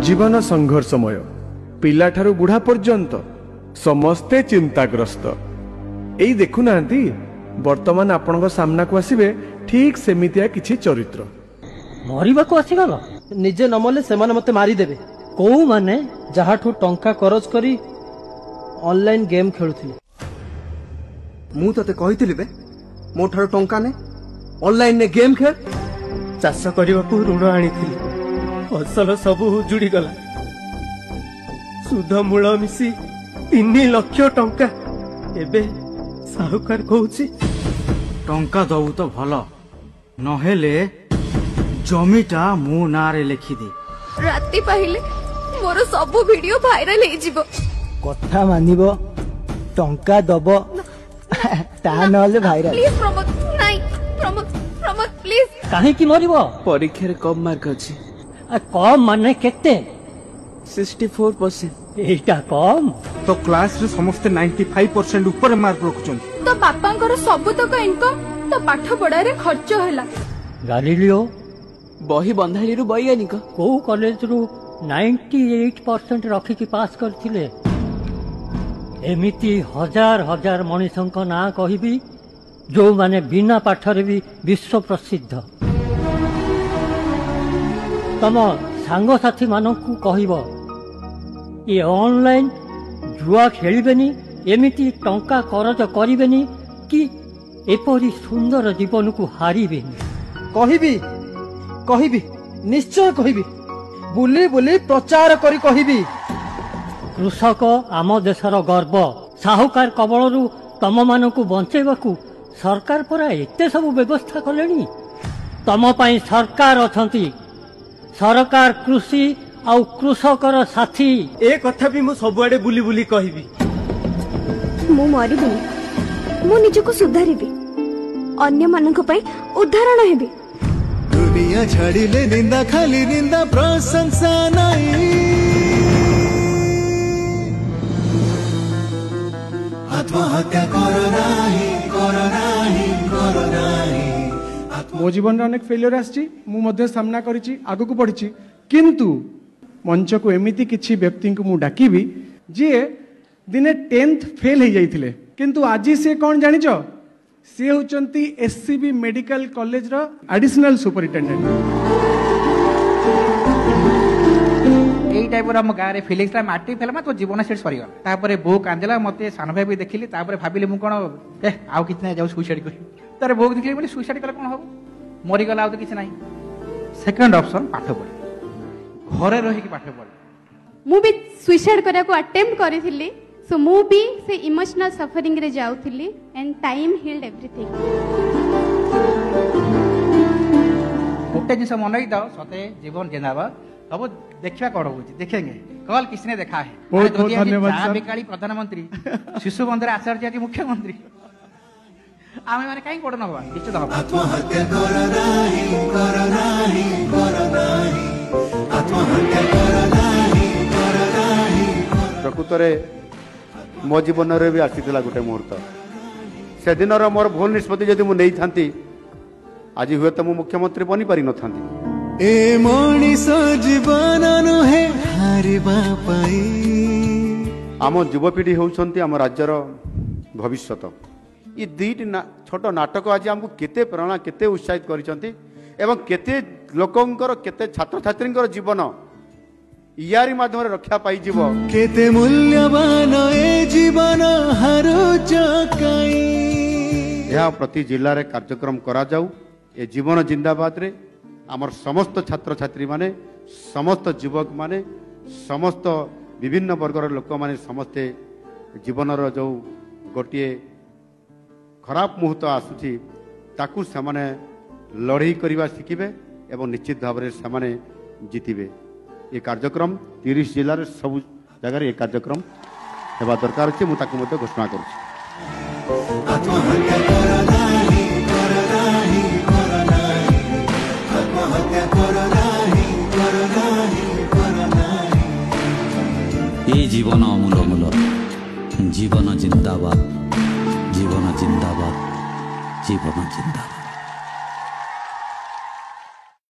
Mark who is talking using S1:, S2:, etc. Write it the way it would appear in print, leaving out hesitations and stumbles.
S1: जीवन संघर्षमय पिला ठारू बुढ़ा पर्यंत समस्ते चिंताग्रस्त। एई देखुना वर्तमान आपण सामना को आसीबे ठीक सेमितिया किछि चरित्र।
S2: मरिबा को आसीगल निजे नमले सेमाने मते मारी देबे। को माने जहाठू टंका खर्च करी ऑनलाइन गेम खेलुथिले।
S3: मु तते कहितली बे मो ठारो टंका ने ऑनलाइन ने गेम खेल।
S2: चाष करबा को ऋण आनीथिली फसल सब उजुड़ी गला। सुध मूल मिसी 3 लाख टंका एबे साहुकार कहूची
S4: टंका दबु तो भल नहेले जमीटा मो नारे लिखि दे।
S5: राति पाहिले मोर सब वीडियो वायरल हे जिवो।
S2: कथा मानिबो टंका दबो ता नले वायरल।
S5: प्लीज प्रमोद नाही प्रमोद प्रमोद प्लीज।
S2: काहे की मरिबो?
S3: परीक्षा रे कम मार्क अछि।
S2: कम माने केते?
S3: 64%।
S2: एटा कम
S4: तो क्लास रे समस्त 95% ऊपर मार्क रखुचन।
S5: तो बापांकर सब तक इनकम तो पाठ पढ़ा रे खर्च होला।
S2: गालिलियो
S3: बही बंधाली रु वैज्ञानिक
S2: को कॉलेज रु 98% रखी की पास करथिले। एमिति हजार हजार मनीषंक ना कहिबी जो माने बिना पाठरे भी विश्व प्रसिद्ध। तम सांग साथी मानकु कहिबो ये ऑनलाइन जुआ खेलिबेनी एमिति टंका करज करिबेनी कि एपरी सुंदर जीवन को हारिबेनी।
S3: कहिबी निश्चय कहिबी बुली बुली प्रचार करी कहिबी।
S2: कृषक आम देशर गर्व। साहुकार कबलरू तम मानकु बंचेबाकू सरकार परा एते सब व्यवस्था कलेनी। तम पई सरकार अछंती। सरकार कृषि आउ कृषकर साथी।
S3: ए कथा भी मु सबुआडे बुली बुली कहिबी।
S5: मु मरिबिनी मु निजको सुधारिबी अन्य मानक पई उदाहरण हेबी।
S6: दुनिया छाड़िले निंदा खाली निंदा प्रशंसा नहीं। आत्महत्या करो नाही करो नाही करो नाही।
S1: मो जीवन अनेक फेलियर आछि मु मध्य सामना करिछि आगु को पढिछि किंतु मंच को एमिति किछि व्यक्ति को मु डाकिबी जे दिने 10th फेल हो जाइथिले किंतु आज से कौन जानिछ सी होचंती एससीबी मेडिकल कॉलेज रो एडिशनल सुपरिटेंडेंट।
S7: एई टाइप रो हम गाँ रे फिलिंग्स ला माटी फेलमा तो जीवन सेट सरीगला। तापरे बो कांदेला मते सान भाई भी देखिली तापरे भाबिले मु कोन आउ किछ नै जाऊ सुसाइड करी। तारे बो देखिली बोली सुसाइड कला कोन हो मरी गला आउ तो किछ नाही। सेकंड ऑप्शन पाठ पढ़ घरे रही की पाठ पढ़।
S8: मु भी सुसाइड करिया को अटेम्प्ट करिथिली सो मु भी से इमोशनल सफरिंग रे जाउथिली एंड टाइम हील्ड एवरीथिंग।
S7: गोटे जिनस मन दाओ सते जीवन जेनाबा सब देखिया कौन होची देखेंगे कल किसने देखा है।
S1: बहुत बहुत धन्यवाद सर।
S7: बेकाली प्रधानमंत्री शिशु बंदर आचार्य जी मुख्यमंत्री आमे माने काई कोड नबा निश्चित हबा।
S6: आत्महत्या करो नाही करो नाही करो नाही। आत्महत्या करो नाही करो नाही।
S9: प्रकृतरे मो जीवन रे भी आसीथिला गोटे मुहूर्त से दिन मोर भूल निष्पत्ति जदि मु नहीं थांती आज हुए तो मु मुख्यमंत्री बनी पारि न थांती।
S6: ए मनीष जीवन नुहे हारिबा पाई।
S9: आम युवपीढ़ी होउछंती आम राज्यर भविष्यत। ये दुईटी छोट नाटक आज आमको केते प्रेरणा केते उत्साहित करिसंती एवं केते लोकंकर केते छात्र छात्रींकर जीवन यारी माध्यम रक्षा पाई जीव।
S6: केते मूल्यवान ए जीवन हारुच काई।
S9: यह प्रति जिल्ला रे कार्यक्रम करा जाऊ। ए जीवन जिंदाबाद रे आमर समस्त छात्र छात्री माने समस्त युवक माने समस्त विभिन्न वर्गर लोक माने समस्ते जीवनर जो गोटे खराब मुहूर्त आसुची ताकू सेमाने लड़ाई करवा शिखिबे एवं निश्चित भाव में सेमाने जीतिबे। ये कार्यक्रम 30 जिले में सब जगह ये कार्यक्रम हेबा दरकार अछि। मु ताकू मते घोषणा करूछि।
S6: आत्महत्या करो नाही करो नाही करो नाही। आत्महत्या करो नाही करो नाही करो नाही।
S10: ये जीवन अमूल अमूल जीवन जिंदाबाद। ଜିନ୍ଦାବାଦ ଜୀବନ ଜିନ୍ଦାବାଦ।